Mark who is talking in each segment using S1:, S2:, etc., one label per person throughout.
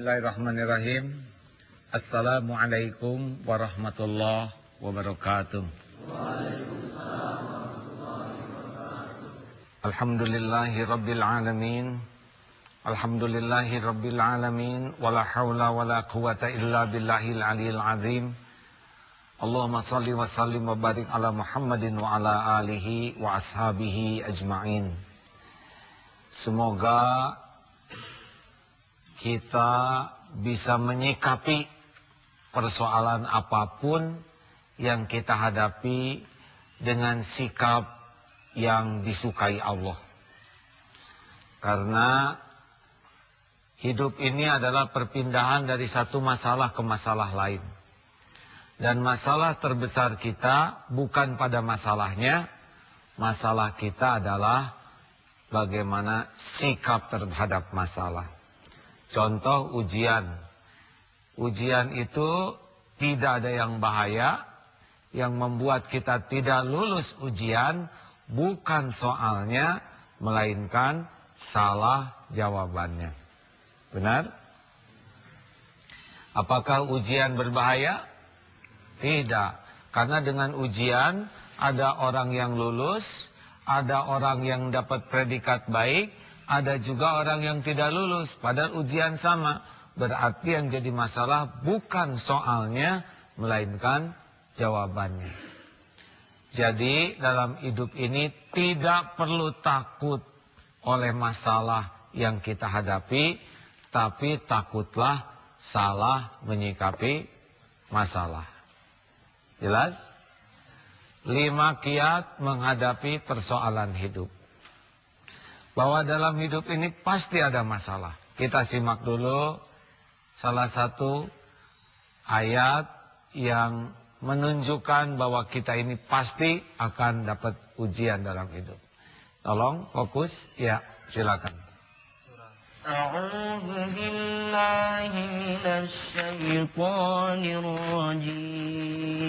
S1: Bismillahirrahmanirrahim. Assalamualaikum warahmatullahi wabarakatuh. Alhamdulillahi rabbil alamin. Alhamdulillahi rabbil alamin. Wala hawla wala quwata illa billahil aliyil azim. Allahumma salli wa sallim wa barik ala Muhammadin wa ala alihi wa ashabihi ajma'in. Semoga kita bisa menyikapi persoalan apapun yang kita hadapi dengan sikap yang disukai Allah. Karena hidup ini adalah perpindahan dari satu masalah ke masalah lain. Dan masalah terbesar kita bukan pada masalahnya, masalah kita adalah bagaimana sikap terhadap masalah. Contoh ujian. Ujian itu tidak ada yang bahaya. Yang membuat kita tidak lulus ujian bukan soalnya, melainkan salah jawabannya. Benar? Apakah ujian berbahaya? Tidak. Karena dengan ujian ada orang yang lulus, ada orang yang dapat predikat baik, ada juga orang yang tidak lulus, padahal ujian sama. Berarti yang jadi masalah bukan soalnya, melainkan jawabannya. Jadi dalam hidup ini tidak perlu takut oleh masalah yang kita hadapi, tapi takutlah salah menyikapi masalah. Jelas? 5 kiat menghadapi persoalan hidup. Bahwa dalam hidup ini pasti ada masalah. Kita simak dulu salah satu ayat yang menunjukkan bahwa kita ini pasti akan dapat ujian dalam hidup. Tolong fokus, ya silakan.
S2: A'udzu billahi minasy syaithanir rajim.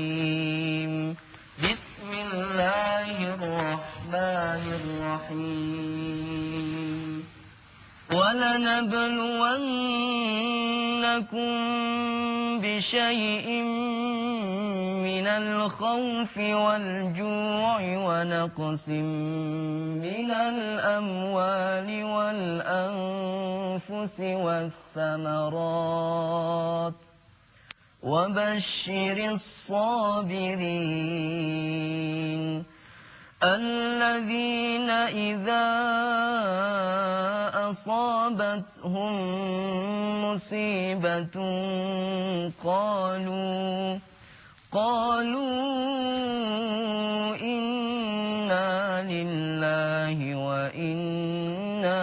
S2: Bismillahirrahmanirrahim. وَلَنَبْلُوَنَّكُمْ بِشَيْءٍ مِّنَ الْخَوْفِ وَالْجُوعِ وَنَقْصٍ مِّنَ الْأَمْوَالِ وَالْأَنفُسِ وَالثَّمَرَاتِ وَبَشِّرِ الصَّابِرِينَ الَّذِينَ إِذَا أَصَابَتْهُم مُّصِيبَةٌ قالوا إِنَّا لِلَّهِ وَإِنَّا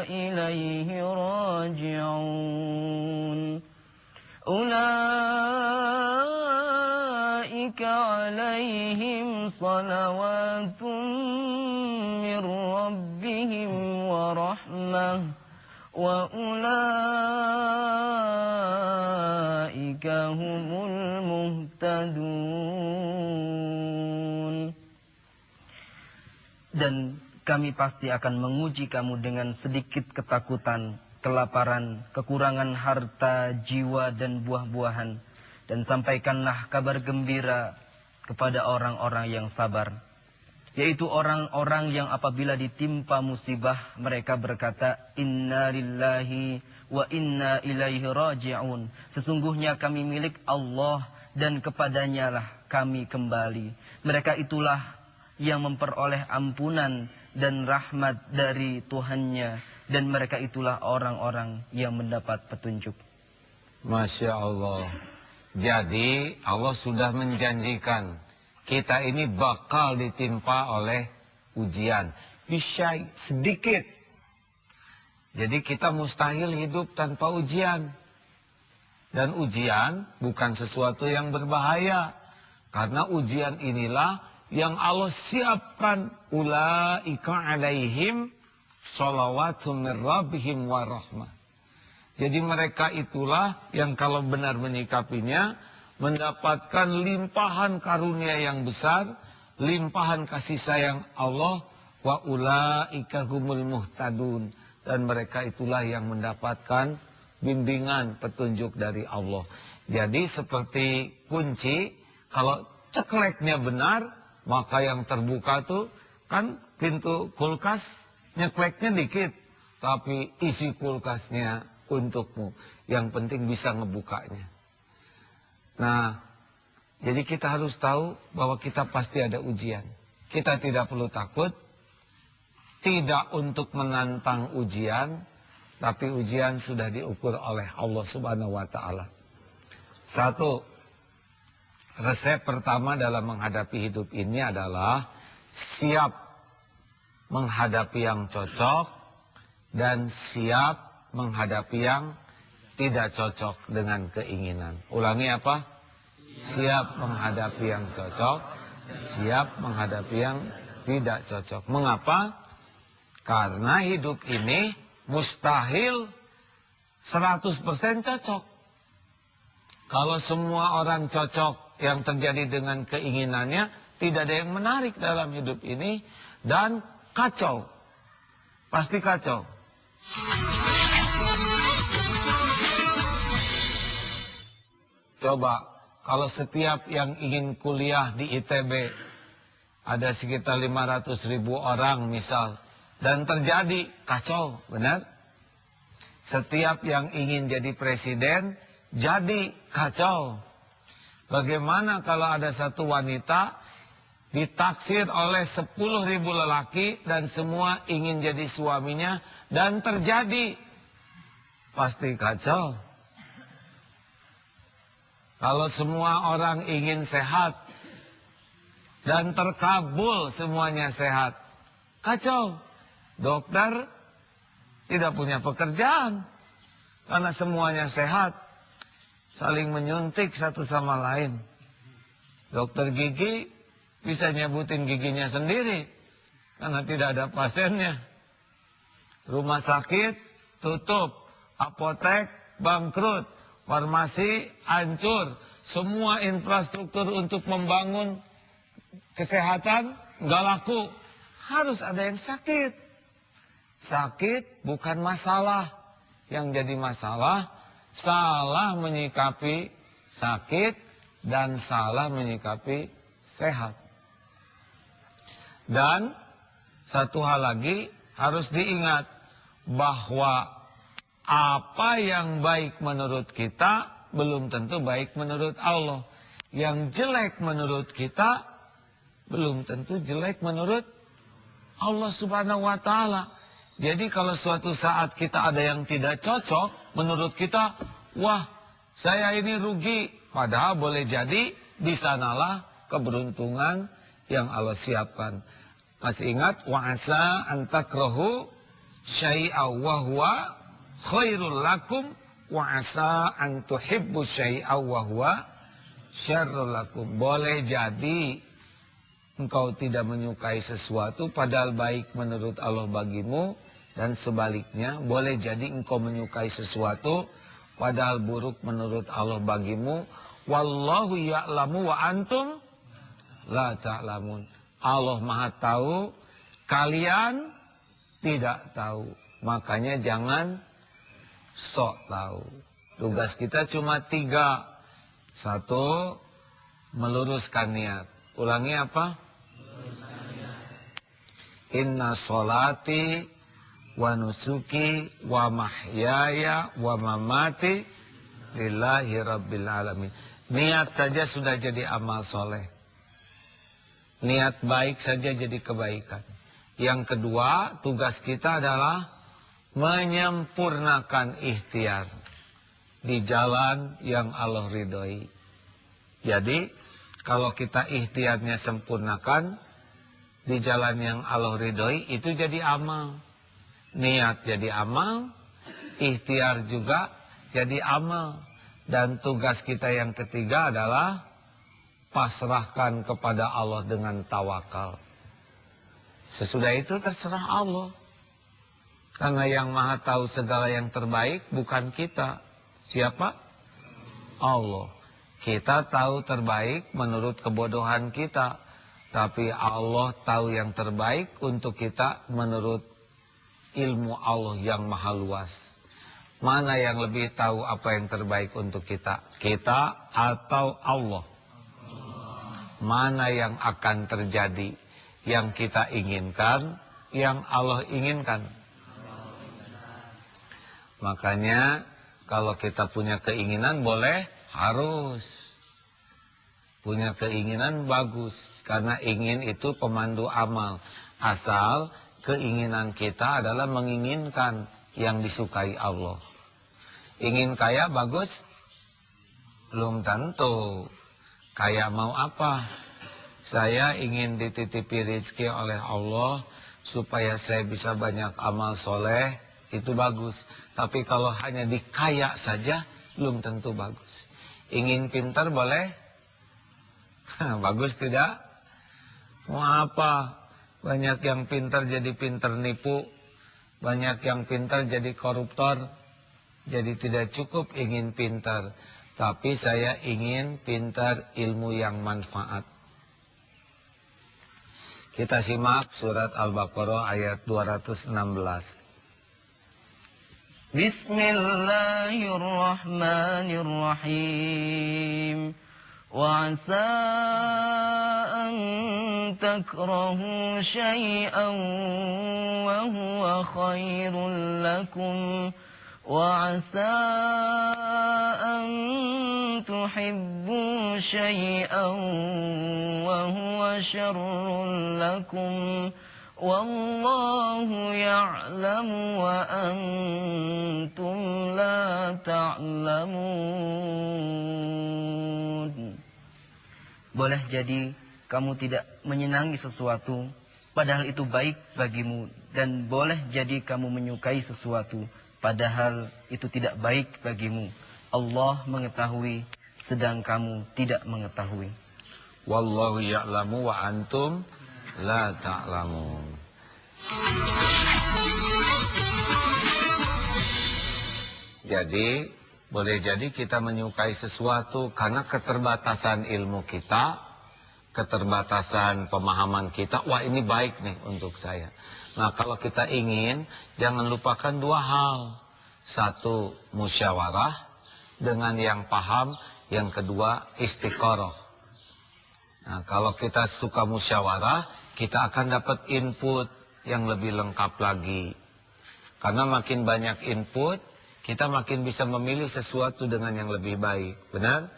S2: إِلَيْهِ راجعون أولئك عليهم صلوات من ربهم ورحمة وأولئك هم المهتدون. Dan kami pasti akan menguji kamu dengan sedikit ketakutan, kelaparan, kekurangan harta, jiwa, dan buah-buahan. Dan sampaikanlah kabar gembira kepada orang-orang yang sabar, yaitu orang-orang yang apabila ditimpa musibah, mereka berkata, Inna lillahi wa inna ilaihi raji'un. Sesungguhnya kami milik Allah dan kepadanya lah kami kembali. Mereka itulah yang memperoleh ampunan dan rahmat dari Tuhannya, dan mereka itulah orang-orang yang mendapat petunjuk.
S1: Masya Allah. Jadi Allah sudah menjanjikan kita ini bakal ditimpa oleh ujian. Bisyai, sedikit. Jadi kita mustahil hidup tanpa ujian. Dan ujian bukan sesuatu yang berbahaya. Karena ujian inilah yang Allah siapkan. Ulaika alaihim sholawatun min rabbihim wa rahmah. Jadi mereka itulah yang kalau benar menyikapinya mendapatkan limpahan karunia yang besar, limpahan kasih sayang Allah, wa ulaika humul muhtadun. dan mereka itulah yang mendapatkan bimbingan petunjuk dari Allah. Jadi seperti kunci, kalau cekleknya benar, maka yang terbuka tuh kan pintu kulkas, nyekleknya dikit, tapi isi kulkasnya untukmu. Yang penting bisa ngebukanya. Nah, jadi kita harus tahu bahwa kita pasti ada ujian. Kita tidak perlu takut, tidak untuk menantang ujian, tapi ujian sudah diukur oleh Allah Subhanahu wa Ta'ala. Satu, resep pertama dalam menghadapi hidup ini adalah siap menghadapi yang cocok dan siap menghadapi yang tidak cocok dengan keinginan. Ulangi apa? Siap menghadapi yang cocok, siap menghadapi yang tidak cocok. Mengapa? Karena hidup ini mustahil 100% cocok. Kalau semua orang cocok yang terjadi dengan keinginannya, tidak ada yang menarik dalam hidup ini dan kacau. Pasti kacau. Coba, kalau setiap yang ingin kuliah di ITB, ada sekitar 500.000 orang misal, dan terjadi kacau, benar? Setiap yang ingin jadi presiden, jadi kacau. Bagaimana kalau ada satu wanita ditaksir oleh 10.000 lelaki dan semua ingin jadi suaminya dan terjadi? Pasti kacau. Kalau semua orang ingin sehat dan terkabul semuanya sehat, kacau. Dokter tidak punya pekerjaan karena semuanya sehat, saling menyuntik satu sama lain. Dokter gigi bisa nyebutin giginya sendiri karena tidak ada pasiennya. Rumah sakit tutup, apotek bangkrut, farmasi hancur, semua infrastruktur untuk membangun kesehatan nggak laku. Harus ada yang sakit. Sakit bukan masalah. Yang jadi masalah, salah menyikapi sakit dan salah menyikapi sehat. Dan satu hal lagi harus diingat, bahwa apa yang baik menurut kita belum tentu baik menurut Allah. Yang jelek menurut kita belum tentu jelek menurut Allah Subhanahu wa Ta'ala. Jadi kalau suatu saat kita ada yang tidak cocok menurut kita, wah, saya ini rugi. Padahal boleh jadi di sanalah keberuntungan yang Allah siapkan. Masih ingat, wa asa an takrahu syai'a wa huwa khairul lakum wa asa an tuhibbu syai'a wa huwa syarrul lakum. Boleh jadi engkau tidak menyukai sesuatu padahal baik menurut Allah bagimu, dan sebaliknya boleh jadi engkau menyukai sesuatu padahal buruk menurut Allah bagimu. Wallahu ya'lamu wa antum la ta'lamun. Allah Maha tahu, kalian tidak tahu. Makanya jangan sok tahu. Tugas kita cuma 3. 1, meluruskan niat. Ulangi apa? Inna sholati wa nusuki wa mahyaya wa mamati lillahi rabbil alamin. Niat saja sudah jadi amal soleh. Niat baik saja jadi kebaikan. Yang kedua, tugas kita adalah menyempurnakan ikhtiar di jalan yang Allah ridhoi. Jadi, kalau kita ikhtiarnya sempurnakan di jalan yang Allah ridhoi, itu jadi amal. Niat jadi amal, ikhtiar juga jadi amal. Dan tugas kita yang ketiga adalah pasrahkan kepada Allah dengan tawakal. Sesudah itu terserah Allah. Karena yang Maha tahu segala yang terbaik bukan kita. Siapa? Allah. Kita tahu terbaik menurut kebodohan kita. Tapi Allah tahu yang terbaik untuk kita menurut ilmu Allah yang maha luas. Mana yang lebih tahu apa yang terbaik untuk kita? Kita atau Allah? Mana yang akan terjadi? Yang kita inginkan, yang Allah inginkan. Makanya kalau kita punya keinginan boleh, harus. Punya keinginan bagus. Karena ingin itu pemandu amal. Asal keinginan kita adalah menginginkan yang disukai Allah. Ingin kaya bagus? Belum tentu. Kaya mau apa? Saya ingin dititipi rezeki oleh Allah supaya saya bisa banyak amal soleh, itu bagus. Tapi kalau hanya dikaya saja, belum tentu bagus. Ingin pintar boleh? Bagus tidak? Mau apa? Banyak yang pintar jadi pintar nipu. Banyak yang pintar jadi koruptor. Jadi tidak cukup ingin pintar. Tapi saya ingin pintar ilmu yang manfaat. Kita simak surat Al-Baqarah ayat 216.
S2: Bismillahirrahmanirrahim. وعسى أن تكرهوا شيئا وهو خير لكم وعسى أن تحبوا شيئا وهو شر لكم والله يعلم وأنتم لا تعلمون. Boleh jadi kamu tidak menyenangi sesuatu padahal itu baik bagimu, dan boleh jadi kamu menyukai sesuatu padahal itu tidak baik bagimu. Allah mengetahui sedang kamu tidak mengetahui.
S1: Wallahu ya'lamu wa antum la ta'lamun. Jadi boleh jadi kita menyukai sesuatu karena keterbatasan ilmu kita, keterbatasan pemahaman kita. Wah, ini baik nih untuk saya. Nah, kalau kita ingin, jangan lupakan dua hal. Satu, musyawarah dengan yang paham. Yang kedua, istiqoroh. Nah, kalau kita suka musyawarah, kita akan dapat input yang lebih lengkap lagi. Karena makin banyak input, kita makin bisa memilih sesuatu dengan yang lebih baik. Benar?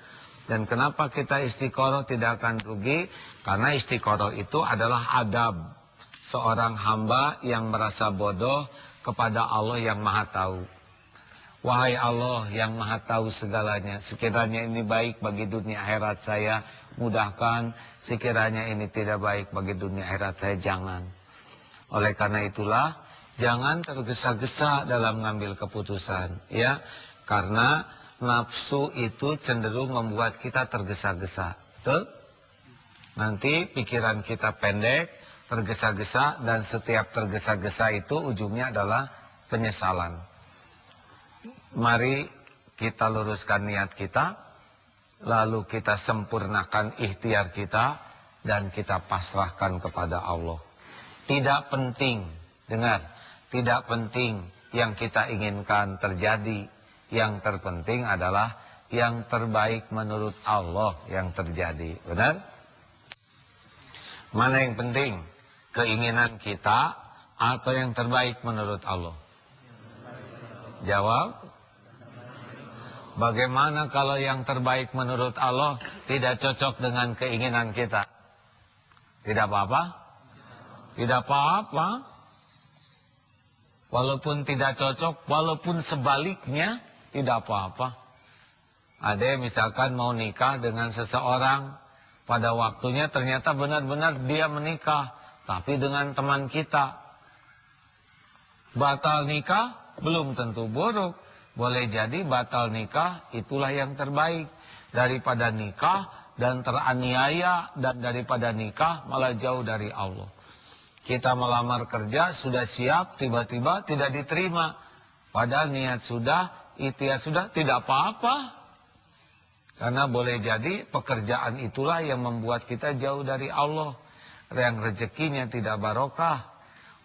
S1: Dan kenapa kita istiqoroh tidak akan rugi? Karena istiqoroh itu adalah adab seorang hamba yang merasa bodoh kepada Allah yang maha tahu. Wahai Allah yang maha tahu segalanya, sekiranya ini baik bagi dunia akhirat saya, mudahkan. Sekiranya ini tidak baik bagi dunia akhirat saya, jangan. Oleh karena itulah, jangan tergesa-gesa dalam mengambil keputusan, ya. Karena nafsu itu cenderung membuat kita tergesa-gesa, betul? Nanti pikiran kita pendek, tergesa-gesa, dan setiap tergesa-gesa itu ujungnya adalah penyesalan. Mari kita luruskan niat kita, lalu kita sempurnakan ikhtiar kita, dan kita pasrahkan kepada Allah. Tidak penting, dengar, tidak penting yang kita inginkan terjadi. Yang terpenting adalah yang terbaik menurut Allah yang terjadi. Benar? Mana yang penting? Keinginan kita atau yang terbaik menurut Allah? Jawab. Bagaimana kalau yang terbaik menurut Allah tidak cocok dengan keinginan kita? Tidak apa-apa? Tidak apa-apa. Walaupun tidak cocok, walaupun sebaliknya, tidak apa-apa. Ada yang misalkan mau nikah dengan seseorang, pada waktunya ternyata benar-benar dia menikah, tapi dengan teman kita. Batal nikah belum tentu buruk. Boleh jadi batal nikah itulah yang terbaik. Daripada nikah dan teraniaya, dan daripada nikah malah jauh dari Allah. Kita melamar kerja, sudah siap, tiba-tiba tidak diterima. Padahal niat sudah, ikhtiar sudah, tidak apa-apa. Karena boleh jadi pekerjaan itulah yang membuat kita jauh dari Allah. Yang rezekinya tidak barokah.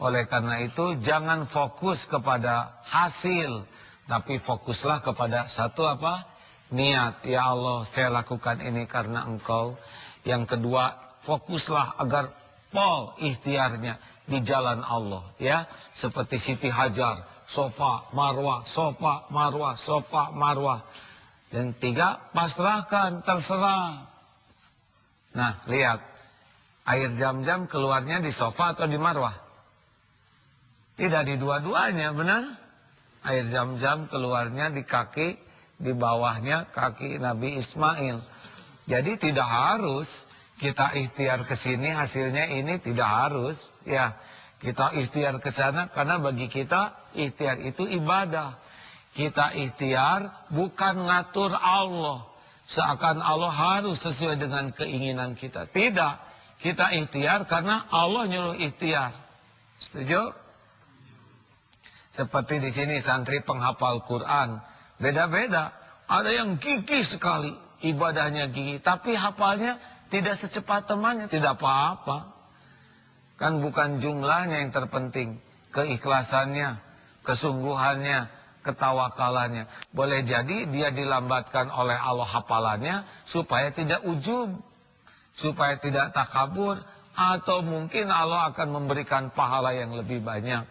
S1: Oleh karena itu jangan fokus kepada hasil, tapi fokuslah kepada satu apa? Niat. Ya Allah, saya lakukan ini karena Engkau. Yang kedua, fokuslah agar pol ikhtiarnya di jalan Allah, ya. Seperti Siti Hajar, Sofa, Marwah, Sofa, Marwah, Sofa, Marwah. Dan tiga, pasrahkan, terserah. Nah, lihat. Air Zam-Zam keluarnya di Sofa atau di Marwah? Tidak, di dua-duanya, benar? Air Zam-Zam keluarnya di kaki, di bawahnya kaki Nabi Ismail. Jadi tidak harus kita ikhtiar ke sini, hasilnya ini tidak harus. Ya, kita ikhtiar ke sana karena bagi kita ikhtiar itu ibadah. Kita ikhtiar bukan ngatur Allah. Seakan Allah harus sesuai dengan keinginan kita. Tidak, kita ikhtiar karena Allah nyuruh ikhtiar. Setuju? Seperti di sini santri penghafal Quran, beda-beda. Ada yang gigih sekali, ibadahnya gigih, tapi hafalnya tidak secepat temannya, tidak apa-apa. Kan bukan jumlahnya yang terpenting, keikhlasannya, kesungguhannya, ketawakalannya. Boleh jadi dia dilambatkan oleh Allah hafalannya supaya tidak ujub, supaya tidak takabur, atau mungkin Allah akan memberikan pahala yang lebih banyak.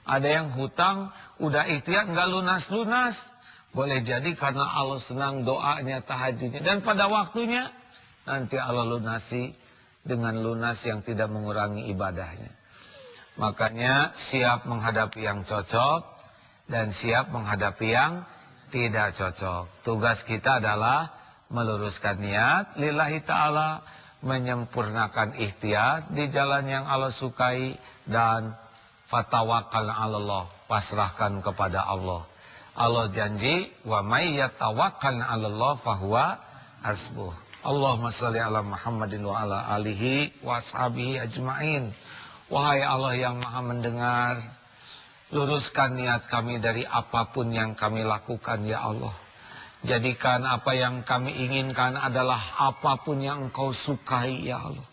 S1: Ada yang hutang, udah ikhtiar nggak lunas-lunas. Boleh jadi karena Allah senang doanya, tahajudnya. Dan pada waktunya, nanti Allah lunasi dengan lunas yang tidak mengurangi ibadahnya. Makanya siap menghadapi yang cocok dan siap menghadapi yang tidak cocok. Tugas kita adalah meluruskan niat lillahi ta'ala, menyempurnakan ikhtiar di jalan yang Allah sukai, dan fatawakkal 'alallah, pasrahkan kepada Allah. Allah janji, wa may yatawakkal 'alallah fahuwa hasbuh. Allahumma shalli ala Muhammadin wa ala alihi wa ashabihi ajmain. Wahai Allah yang Maha mendengar, luruskan niat kami dari apapun yang kami lakukan, ya Allah. Jadikan apa yang kami inginkan adalah apapun yang Engkau sukai, ya Allah.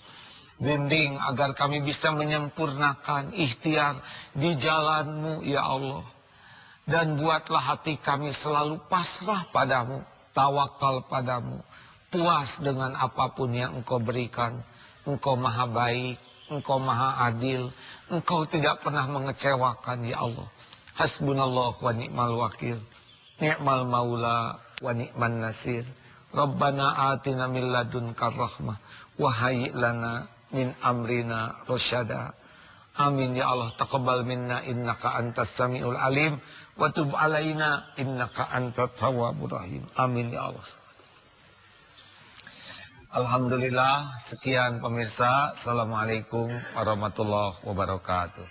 S1: Bimbing agar kami bisa menyempurnakan ikhtiar di jalan-Mu, ya Allah. Dan buatlah hati kami selalu pasrah padamu, tawakal padamu, puas dengan apapun yang Engkau berikan. Engkau maha baik, Engkau maha adil, Engkau tidak pernah mengecewakan, ya Allah. Hasbunallah wa ni'mal wakil, ni'mal maula wa ni'man nasir. Rabbana atina min ladunka rahmah wa hayyi' lana min amrina rasyada. Amin ya Allah. Taqabbal minna innaka antas samiul alim wa tub alaina innaka antat tawwabur rahim. Amin ya Allah. Alhamdulillah. Sekian pemirsa. Assalamualaikum warahmatullahi wabarakatuh.